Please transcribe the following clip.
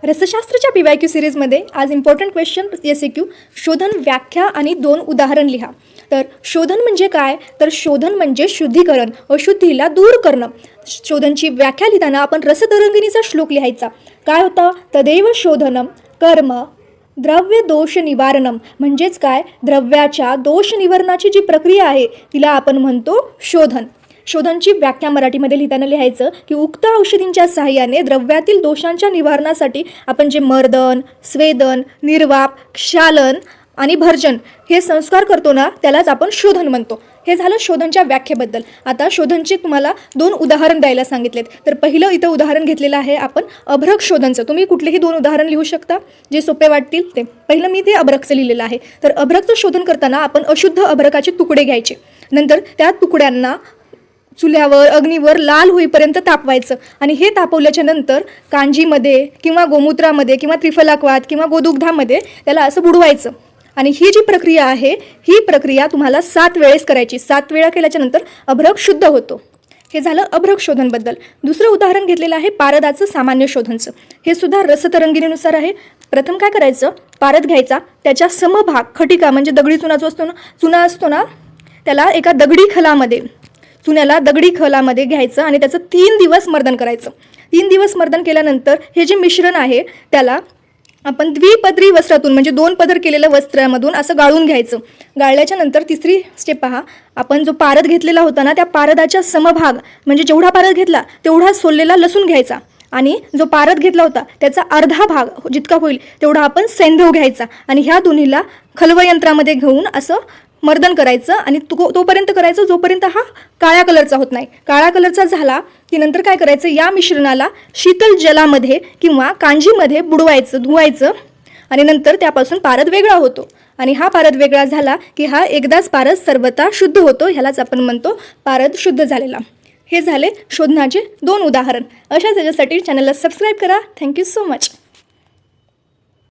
रसशास्त्राच्या PYQ सिरीजमध्ये आज important question SAQ शोधन, व्याख्या आणि 2 उदाहरण लिहा। तर शोधन म्हणजे काय? तर शोधन म्हणजे शुद्धीकरण, अशुद्धीला दूर करणं। शोधनची व्याख्या लिहिताना आपण रसतरंगिणीचा श्लोक लिहायचा। काय होतं? तदेव शोधनम कर्म द्रव्य दोष निवारणम, म्हणजेच काय? द्रव्याच्या दोष निवारणाची जी प्रक्रिया आहे तिला आपण म्हणतो शोधन। शोधनची व्याख्या मराठीमध्ये लिहिताना लिहायचं की उक्त औषधींच्या सहाय्याने द्रव्यातील दोषांच्या निवारणासाठी आपण जे मर्दन, स्वेदन, निर्वाप, क्षालन आणि भर्जन हे संस्कार करतो ना, त्यालाच आपण शोधन म्हणतो। हे झालं शोधनच्या व्याख्येबद्दल। आता शोधनचे तुम्हाला 2 उदाहरण द्यायला सांगितलेत। तर पहिलं इथं उदाहरण घेतलेलं आहे आपण अभ्रक शोधनचं। तुम्ही कुठलेही 2 उदाहरण लिहू शकता जे सोपे वाटतील ते। पहिलं मी ते अभ्रकचं लिहिलेलं आहे। तर अभ्रकचं शोधन करताना आपण अशुद्ध अभ्रकाचे तुकडे घ्यायचे, नंतर त्या तुकड्यांना चुल्यावर अग्नीवर लाल होईपर्यंत तापवायचं आणि हे तापवल्याच्या नंतर कांजीमध्ये किंवा गोमूत्रामध्ये किंवा त्रिफलाक्वात किंवा गोदुग्धामध्ये त्याला असं बुडवायचं। आणि ही जी प्रक्रिया आहे ही प्रक्रिया तुम्हाला 7 वेळेस करायची। 7 वेळा केल्याच्या नंतर अभ्रक शुद्ध होतो। हे झालं अभ्रक शोधनबद्दल। दुसरं उदाहरण घेतलेलं आहे पारदाचं सामान्य शोधनचं। हे सुद्धा रसतरंगिणीनुसार आहे। प्रथम काय करायचं? पारद घ्यायचा, त्याच्या समभाग खटिका म्हणजे दगडी चुना जो असतो ना, चुना असतो ना, त्याला एका दगडी खलामध्ये चुन्याला दगडी खलामध्ये घ्यायचं आणि त्याचं 3 दिवस मर्दन करायचं। 3 दिवस मर्दन केल्यानंतर हे जे मिश्रण आहे त्याला आपण द्विपदरी वस्त्रातून म्हणजे 2 पदर केलेल्या वस्त्रामधून असं गाळून घ्यायचं। गाळल्याच्या नंतर तिसरी स्टेप पहा, आपण जो पारद घेतलेला होता ना, त्या पारदाच्या समभाग म्हणजे जेवढा पारद घेतला तेवढा सोललेला लसूण घ्यायचा आणि जो पारद घेतला होता त्याचा अर्धा भाग जितका होईल तेवढा आपण सैंधव घ्यायचा आणि ह्या दोन्हीला खलवयंत्रामध्ये घेऊन असं मर्दन करायचं आणि तोपर्यंत करायचं जोपर्यंत हा काळ्या कलरचा होत नाही। काळा कलरचा झाला की नंतर काय करायचं? या मिश्रणाला शीतल जलामध्ये किंवा कांजीमध्ये बुडवायचं, धुवायचं आणि नंतर त्यापासून पारद वेगळा होतो। आणि हा पारद वेगळा झाला की हा एकदाच पारद सर्वथा शुद्ध होतो। ह्यालाच आपण म्हणतो पारद शुद्ध झालेला। हे झाले शोधनाचे 2 उदाहरण। अशाच याच्यासाठी चॅनलला सबस्क्राईब करा। Thank you so much.